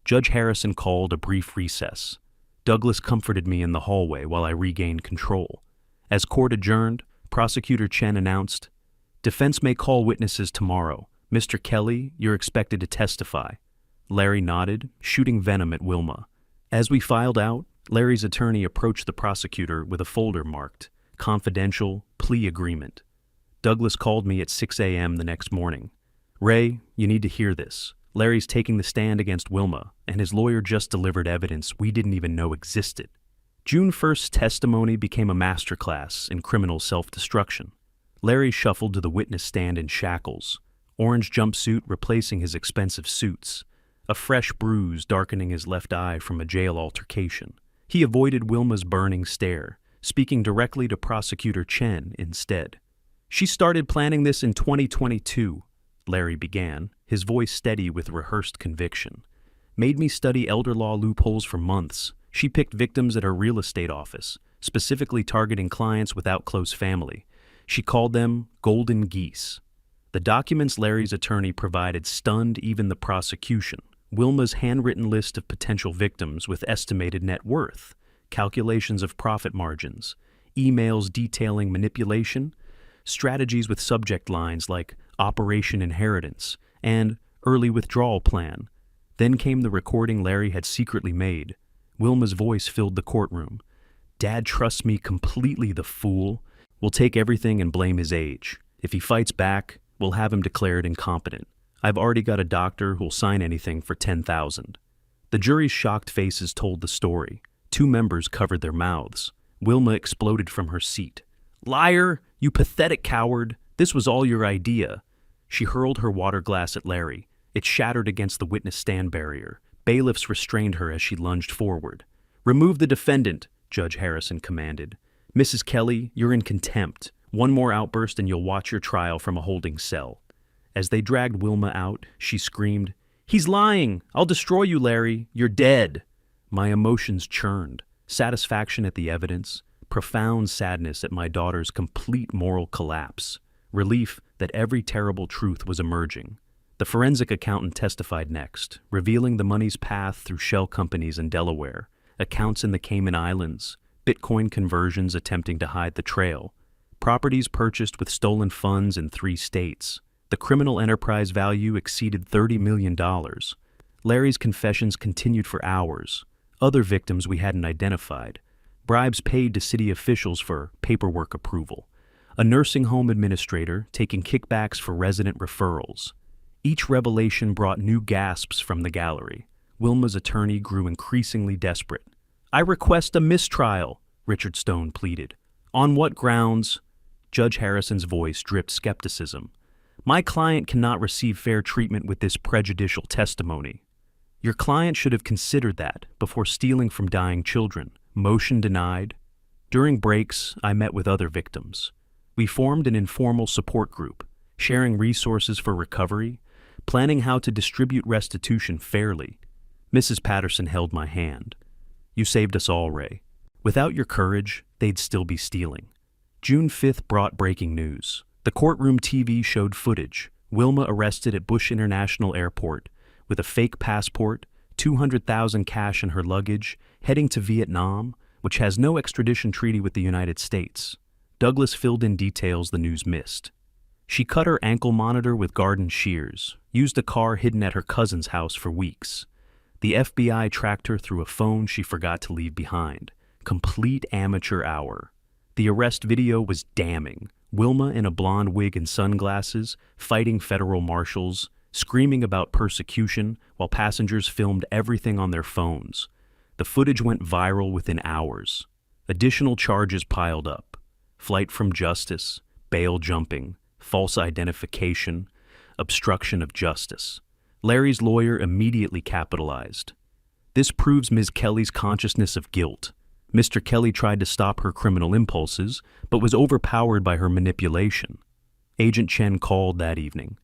[SPEAKER 1] Judge Harrison called a brief recess. Douglas comforted me in the hallway while I regained control. As court adjourned, Prosecutor Chen announced, "Defense may call witnesses tomorrow. Mr. Kelly, you're expected to testify." Larry nodded, shooting venom at Wilma. As we filed out, Larry's attorney approached the prosecutor with a folder marked, "Confidential Plea Agreement." Douglas called me at 6 a.m. the next morning. "Ray, you need to hear this. Larry's taking the stand against Wilma, and his lawyer just delivered evidence we didn't even know existed." June 1st's testimony became a masterclass in criminal self-destruction. Larry shuffled to the witness stand in shackles, orange jumpsuit replacing his expensive suits, a fresh bruise darkening his left eye from a jail altercation. He avoided Wilma's burning stare, speaking directly to Prosecutor Chen instead. "She started planning this in 2022, Larry began, his voice steady with rehearsed conviction. "Made me study elder law loopholes for months. She picked victims at her real estate office, specifically targeting clients without close family. She called them golden geese." The documents Larry's attorney provided stunned even the prosecution. Wilma's handwritten list of potential victims with estimated net worth, calculations of profit margins, emails detailing manipulation, strategies with subject lines like Operation Inheritance and Early Withdrawal Plan. Then came the recording Larry had secretly made. Wilma's voice filled the courtroom. "Dad trusts me completely, the fool. We'll take everything and blame his age. If he fights back, we'll have him declared incompetent. I've already got a doctor who'll sign anything for $10,000. The jury's shocked faces told the story. 2 members covered their mouths. Wilma exploded from her seat. "Liar! You pathetic coward! This was all your idea." She hurled her water glass at Larry. It shattered against the witness stand barrier. Bailiffs restrained her as she lunged forward. "Remove the defendant," Judge Harrison commanded. "Mrs. Kelly, you're in contempt. One more outburst and you'll watch your trial from a holding cell." As they dragged Wilma out, she screamed, "He's lying! I'll destroy you, Larry! You're dead!" My emotions churned. Satisfaction at the evidence, profound sadness at my daughter's complete moral collapse, relief that every terrible truth was emerging. The forensic accountant testified next, revealing the money's path through shell companies in Delaware, accounts in the Cayman Islands, Bitcoin conversions attempting to hide the trail, properties purchased with stolen funds in 3 states. The criminal enterprise value exceeded $30 million. Larry's confessions continued for hours. Other victims we hadn't identified. Bribes paid to city officials for paperwork approval. A nursing home administrator taking kickbacks for resident referrals. Each revelation brought new gasps from the gallery. Wilma's attorney grew increasingly desperate. "I request a mistrial," Richard Stone pleaded. "On what grounds?" Judge Harrison's voice dripped skepticism. "My client cannot receive fair treatment with this prejudicial testimony." "Your client should have considered that before stealing from dying children." Motion denied. During breaks, I met with other victims. We formed an informal support group, sharing resources for recovery, planning how to distribute restitution fairly. Mrs. Patterson held my hand. "You saved us all, Ray. Without your courage, they'd still be stealing." June 5th brought breaking news. The courtroom TV showed footage. Wilma arrested at Bush International Airport with a fake passport, $200,000 cash in her luggage, heading to Vietnam, which has no extradition treaty with the United States. Douglas filled in details the news missed. She cut her ankle monitor with garden shears, used a car hidden at her cousin's house for weeks. The FBI tracked her through a phone she forgot to leave behind. Complete amateur hour. The arrest video was damning. Wilma in a blonde wig and sunglasses, fighting federal marshals, screaming about persecution while passengers filmed everything on their phones. The footage went viral within hours. Additional charges piled up. Flight from justice, bail jumping, false identification, obstruction of justice. Larry's lawyer immediately capitalized. "This proves Ms. Kelly's consciousness of guilt. Mr. Kelly tried to stop her criminal impulses, but was overpowered by her manipulation." Agent Chen called that evening.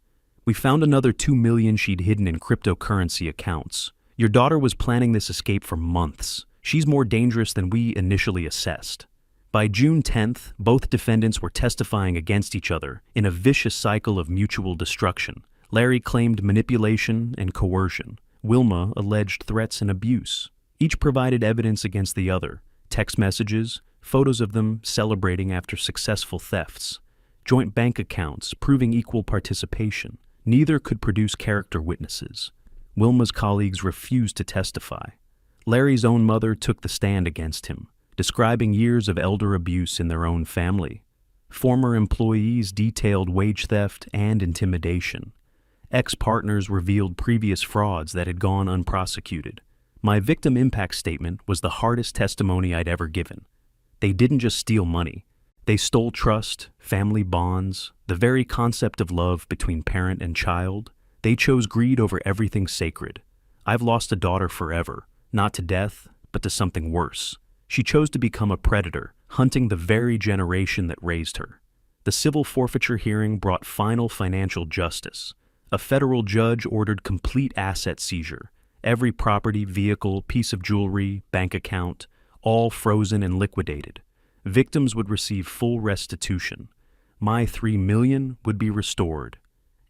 [SPEAKER 1] "We found another $2 million she'd hidden in cryptocurrency accounts. Your daughter was planning this escape for months. She's more dangerous than we initially assessed." By June 10th, both defendants were testifying against each other in a vicious cycle of mutual destruction. Larry claimed manipulation and coercion. Wilma alleged threats and abuse. Each provided evidence against the other: text messages, photos of them celebrating after successful thefts, joint bank accounts proving equal participation. Neither could produce character witnesses. Wilma's colleagues refused to testify. Larry's own mother took the stand against him, describing years of elder abuse in their own family. Former employees detailed wage theft and intimidation. Ex-partners revealed previous frauds that had gone unprosecuted. My victim impact statement was the hardest testimony I'd ever given. They didn't just steal money. They stole trust, family bonds, the very concept of love between parent and child. They chose greed over everything sacred. I've lost a daughter forever, not to death, but to something worse. She chose to become a predator, hunting the very generation that raised her. The civil forfeiture hearing brought final financial justice. A federal judge ordered complete asset seizure. Every property, vehicle, piece of jewelry, bank account, all frozen and liquidated. Victims would receive full restitution. My $3 million would be restored.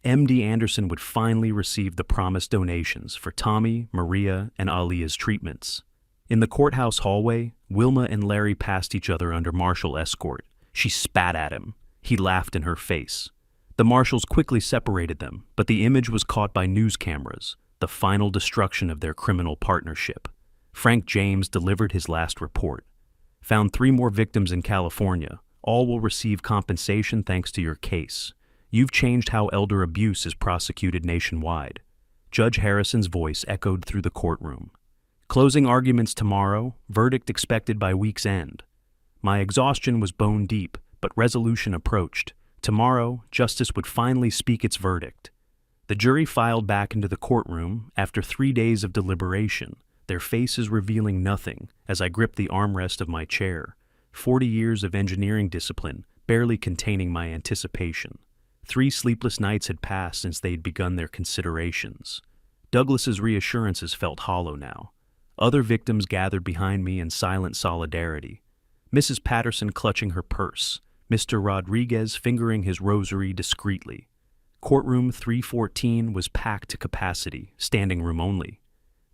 [SPEAKER 1] MD Anderson would finally receive the promised donations for Tommy, Maria, and Alia's treatments. In the courthouse hallway, Wilma and Larry passed each other under marshal escort. She spat at him. He laughed in her face. The marshals quickly separated them, but the image was caught by news cameras, the final destruction of their criminal partnership. Frank James delivered his last report. Found 3 more victims in California. All will receive compensation thanks to your case. You've changed how elder abuse is prosecuted nationwide. Judge Harrison's voice echoed through the courtroom. Closing arguments tomorrow, verdict expected by week's end. My exhaustion was bone deep, but resolution approached. Tomorrow, justice would finally speak its verdict. The jury filed back into the courtroom after 3 days of deliberation, their faces revealing nothing as I gripped the armrest of my chair. 40 years of engineering discipline, barely containing my anticipation. 3 sleepless nights had passed since they'd begun their considerations. Douglas's reassurances felt hollow now. Other victims gathered behind me in silent solidarity. Mrs. Patterson clutching her purse, Mr. Rodriguez fingering his rosary discreetly. Courtroom 314 was packed to capacity, standing room only.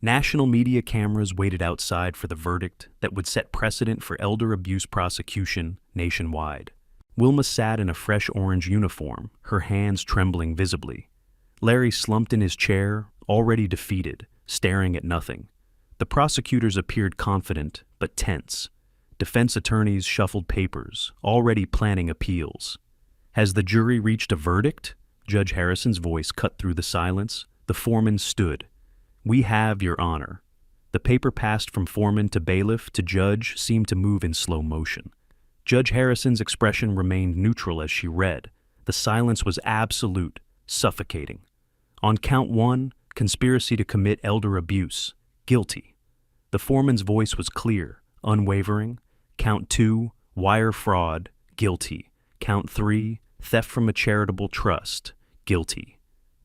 [SPEAKER 1] National media cameras waited outside for the verdict that would set precedent for elder abuse prosecution nationwide. Wilma sat in a fresh orange uniform, her hands trembling visibly. Larry slumped in his chair, already defeated, staring at nothing. The prosecutors appeared confident, but tense. Defense attorneys shuffled papers, already planning appeals. Has the jury reached a verdict? Judge Harrison's voice cut through the silence. The foreman stood. We have, Your Honor. The paper passed from foreman to bailiff to judge seemed to move in slow motion. Judge Harrison's expression remained neutral as she read. The silence was absolute, suffocating. On count 1, conspiracy to commit elder abuse, guilty. The foreman's voice was clear, unwavering. Count 2, wire fraud, guilty. Count 3, theft from a charitable trust, guilty.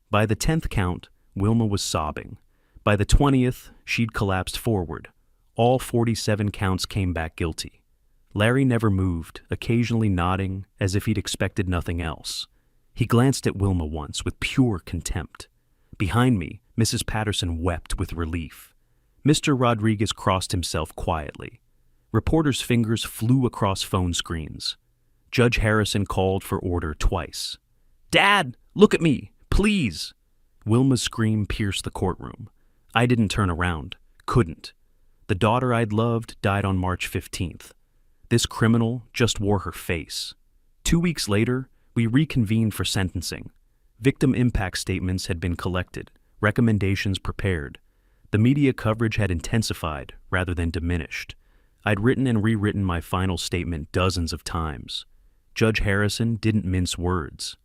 [SPEAKER 1] By the 10th count, Wilma was sobbing. By the 20th, she'd collapsed forward. All 47 counts came back guilty. Larry never moved, occasionally nodding as if he'd expected nothing else. He glanced at Wilma once with pure contempt. Behind me, Mrs. Patterson wept with relief. Mr. Rodriguez crossed himself quietly. Reporters' fingers flew across phone screens. Judge Harrison called for order twice. "Dad, look at me, please!" Wilma's scream pierced the courtroom. I didn't turn around. Couldn't. The daughter I'd loved died on March 15th. This criminal just wore her face. 2 weeks later, we reconvened for sentencing. Victim impact statements had been collected, recommendations prepared. The media coverage had intensified rather than diminished. I'd written and rewritten my final statement dozens of times. Judge Harrison didn't mince words.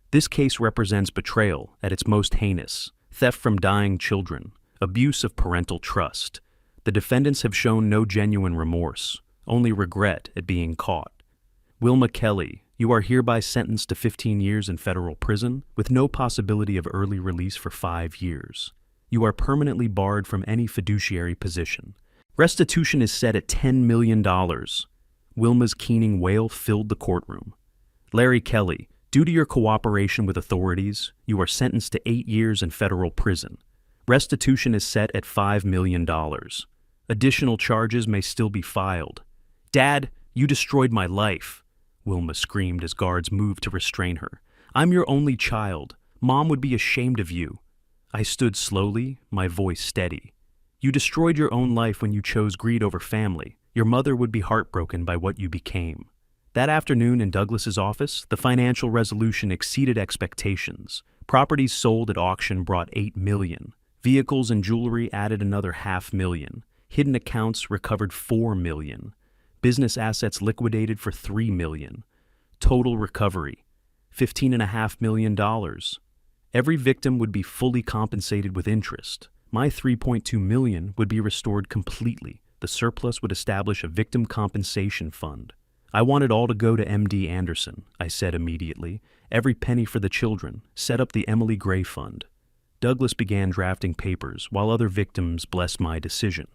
[SPEAKER 1] This case represents betrayal at its most heinous, theft from dying children, abuse of parental trust. The defendants have shown no genuine remorse, only regret at being caught. Wilma Kelly, you are hereby sentenced to 15 years in federal prison with no possibility of early release for 5 years. You are permanently barred from any fiduciary position. Restitution is set at $10 million. Wilma's keening wail filled the courtroom. Larry Kelly, due to your cooperation with authorities, you are sentenced to 8 years in federal prison. Restitution is set at $5 million. Additional charges may still be filed. Dad, you destroyed my life, Wilma screamed as guards moved to restrain her. I'm your only child. Mom would be ashamed of you. I stood slowly, my voice steady. You destroyed your own life when you chose greed over family. Your mother would be heartbroken by what you became. That afternoon in Douglas's office, the financial resolution exceeded expectations. Properties sold at auction brought $8 million. Vehicles and jewelry added another $500,000. Hidden accounts recovered $4 million. Business assets liquidated for $3 million. Total recovery, $15.5 million. Every victim would be fully compensated with interest. My $3.2 million would be restored completely. The surplus would establish a victim compensation fund. I want it all to go to MD Anderson, I said immediately. Every penny for the children. Set up the Emily Gray Fund. Douglas began drafting papers while other victims blessed my decision.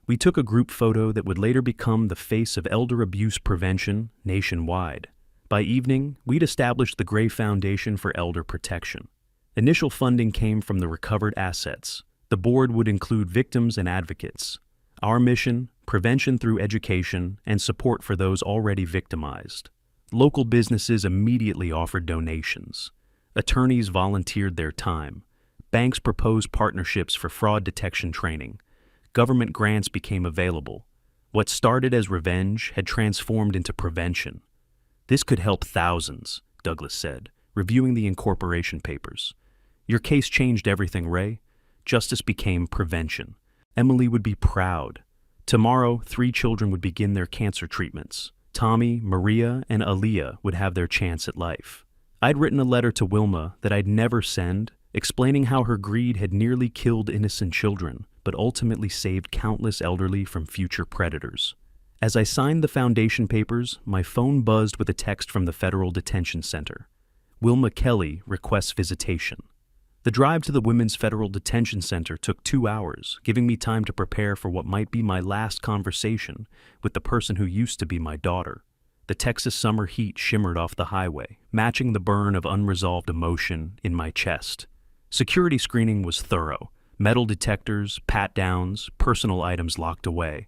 [SPEAKER 1] We took a group photo that would later become the face of elder abuse prevention nationwide. By evening, we'd established the Gray Foundation for Elder Protection. Initial funding came from the recovered assets. The board would include victims and advocates. Our mission, prevention through education and support for those already victimized. Local businesses immediately offered donations. Attorneys volunteered their time. Banks proposed partnerships for fraud detection training. Government grants became available. What started as revenge had transformed into prevention. This could help thousands, Douglas said, reviewing the incorporation papers. Your case changed everything, Ray. Justice became prevention. Emily would be proud. Tomorrow, 3 children would begin their cancer treatments. Tommy, Maria, and Aaliyah would have their chance at life. I'd written a letter to Wilma that I'd never send, explaining how her greed had nearly killed innocent children, but ultimately saved countless elderly from future predators. As I signed the foundation papers, my phone buzzed with a text from the Federal Detention Center. Wilma Kelly requests visitation. The drive to the Women's Federal Detention Center took 2 hours, giving me time to prepare for what might be my last conversation with the person who used to be my daughter. The Texas summer heat shimmered off the highway, matching the burn of unresolved emotion in my chest. Security screening was thorough. Metal detectors, pat-downs, personal items locked away.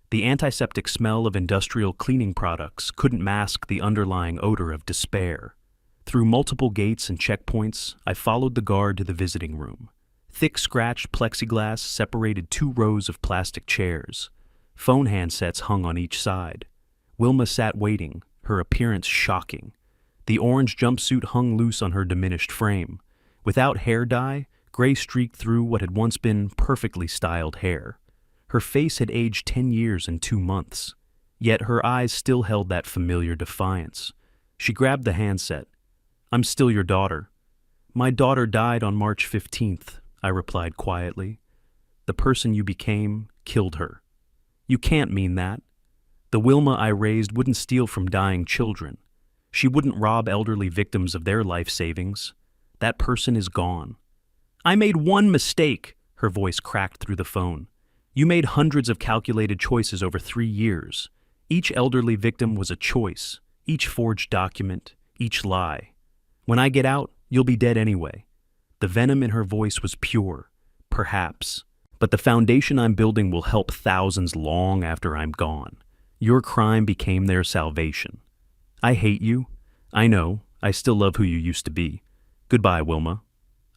[SPEAKER 1] The antiseptic smell of industrial cleaning products couldn't mask the underlying odor of despair. Through multiple gates and checkpoints, I followed the guard to the visiting room. Thick scratched plexiglass separated 2 rows of plastic chairs. Phone handsets hung on each side. Wilma sat waiting, her appearance shocking. The orange jumpsuit hung loose on her diminished frame. Without hair dye, gray streaked through what had once been perfectly styled hair. Her face had aged 10 years and 2 months. Yet her eyes still held that familiar defiance. She grabbed the handset. I'm still your daughter. My daughter died on March 15th, I replied quietly. The person you became killed her. You can't mean that. The Wilma I raised wouldn't steal from dying children. She wouldn't rob elderly victims of their life savings. That person is gone. I made one mistake, her voice cracked through the phone. You made hundreds of calculated choices over 3 years. Each elderly victim was a choice, each forged document, each lie. When I get out, you'll be dead anyway. The venom in her voice was pure, perhaps. But the foundation I'm building will help thousands long after I'm gone. Your crime became their salvation. I hate you. I know. I still love who you used to be. Goodbye, Wilma.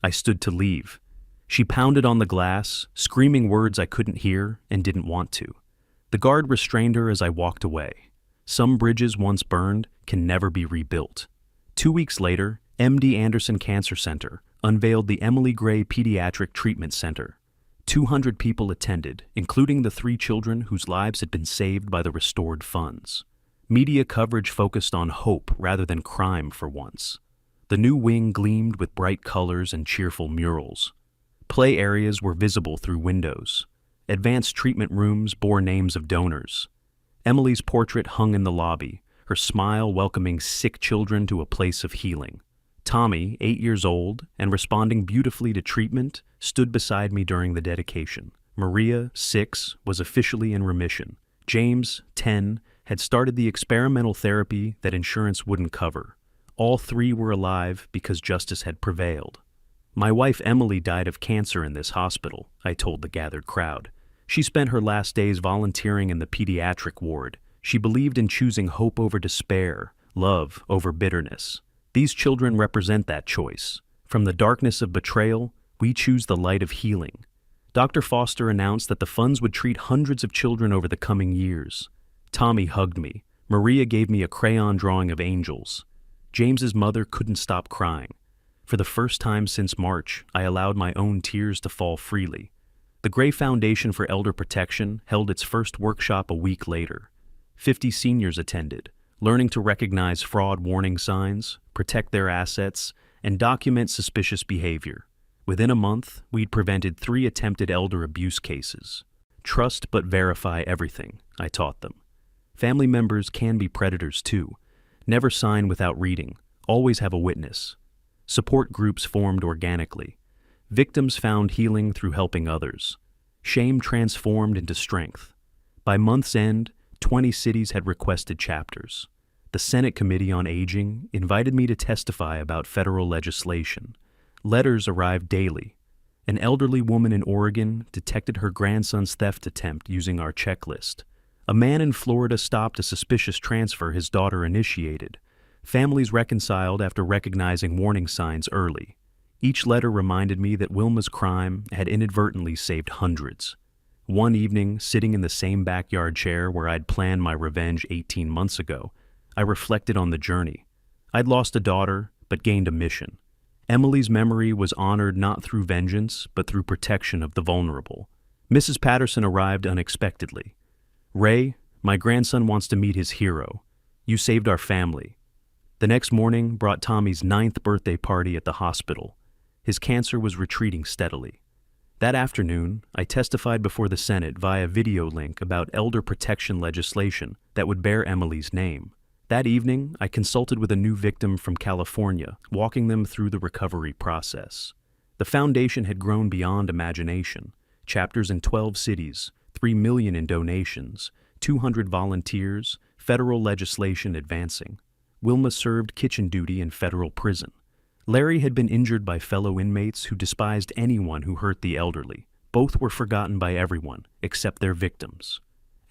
[SPEAKER 1] I stood to leave. She pounded on the glass, screaming words I couldn't hear and didn't want to. The guard restrained her as I walked away. Some bridges once burned can never be rebuilt. 2 weeks later, MD Anderson Cancer Center unveiled the Emily Gray Pediatric Treatment Center. 200 people attended, including the 3 children whose lives had been saved by the restored funds. Media coverage focused on hope rather than crime for once. The new wing gleamed with bright colors and cheerful murals. Play areas were visible through windows. Advanced treatment rooms bore names of donors. Emily's portrait hung in the lobby, her smile welcoming sick children to a place of healing. Tommy, 8 years old, and responding beautifully to treatment, stood beside me during the dedication. Maria, 6, was officially in remission. James, 10, had started the experimental therapy that insurance wouldn't cover. All 3 were alive because justice had prevailed. My wife Emily died of cancer in this hospital, I told the gathered crowd. She spent her last days volunteering in the pediatric ward. She believed in choosing hope over despair, love over bitterness. These children represent that choice. From the darkness of betrayal, we choose the light of healing. Dr. Foster announced that the funds would treat hundreds of children over the coming years. Tommy hugged me. Maria gave me a crayon drawing of angels. James's mother couldn't stop crying. For the first time since March, I allowed my own tears to fall freely. The Gray Foundation for Elder Protection held its first workshop a week later. 50 seniors attended, learning to recognize fraud warning signs, protect their assets, and document suspicious behavior. Within a month, we'd prevented 3 attempted elder abuse cases. Trust but verify everything, I taught them. Family members can be predators too. Never sign without reading. Always have a witness. Support groups formed organically. Victims found healing through helping others. Shame transformed into strength. By month's end, 20 cities had requested chapters. The Senate Committee on Aging invited me to testify about federal legislation. Letters arrived daily. An elderly woman in Oregon detected her grandson's theft attempt using our checklist. A man in Florida stopped a suspicious transfer his daughter initiated. Families reconciled after recognizing warning signs early. Each letter reminded me that Wilma's crime had inadvertently saved hundreds. One evening, sitting in the same backyard chair where I'd planned my revenge 18 months ago, I reflected on the journey. I'd lost a daughter, but gained a mission. Emily's memory was honored not through vengeance, but through protection of the vulnerable. Mrs. Patterson arrived unexpectedly. "Ray, my grandson wants to meet his hero. You saved our family." The next morning brought Tommy's 9th birthday party at the hospital. His cancer was retreating steadily. That afternoon, I testified before the Senate via video link about elder protection legislation that would bear Emily's name. That evening, I consulted with a new victim from California, walking them through the recovery process. The foundation had grown beyond imagination. Chapters in 12 cities, 3 million in donations, 200 volunteers, federal legislation advancing. Wilma served kitchen duty in federal prison. Larry had been injured by fellow inmates who despised anyone who hurt the elderly. Both were forgotten by everyone, except their victims.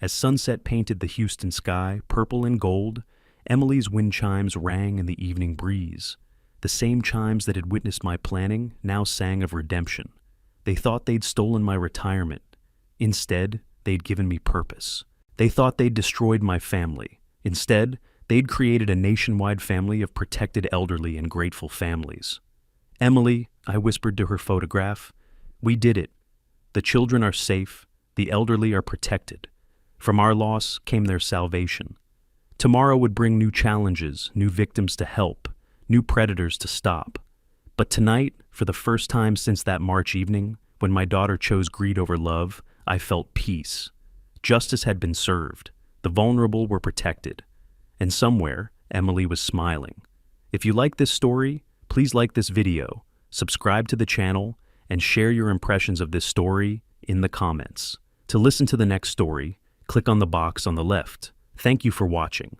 [SPEAKER 1] As sunset painted the Houston sky purple and gold, Emily's wind chimes rang in the evening breeze. The same chimes that had witnessed my planning now sang of redemption. They thought they'd stolen my retirement. Instead, they'd given me purpose. They thought they'd destroyed my family. Instead, they'd created a nationwide family of protected elderly and grateful families. "Emily," I whispered to her photograph, "we did it. The children are safe. The elderly are protected. From our loss came their salvation. Tomorrow would bring new challenges, new victims to help, new predators to stop. But tonight, for the first time since that March evening, when my daughter chose greed over love, I felt peace. Justice had been served. The vulnerable were protected. And somewhere, Emily was smiling. If you like this story, please like this video, subscribe to the channel, and share your impressions of this story in the comments. To listen to the next story, click on the box on the left. Thank you for watching.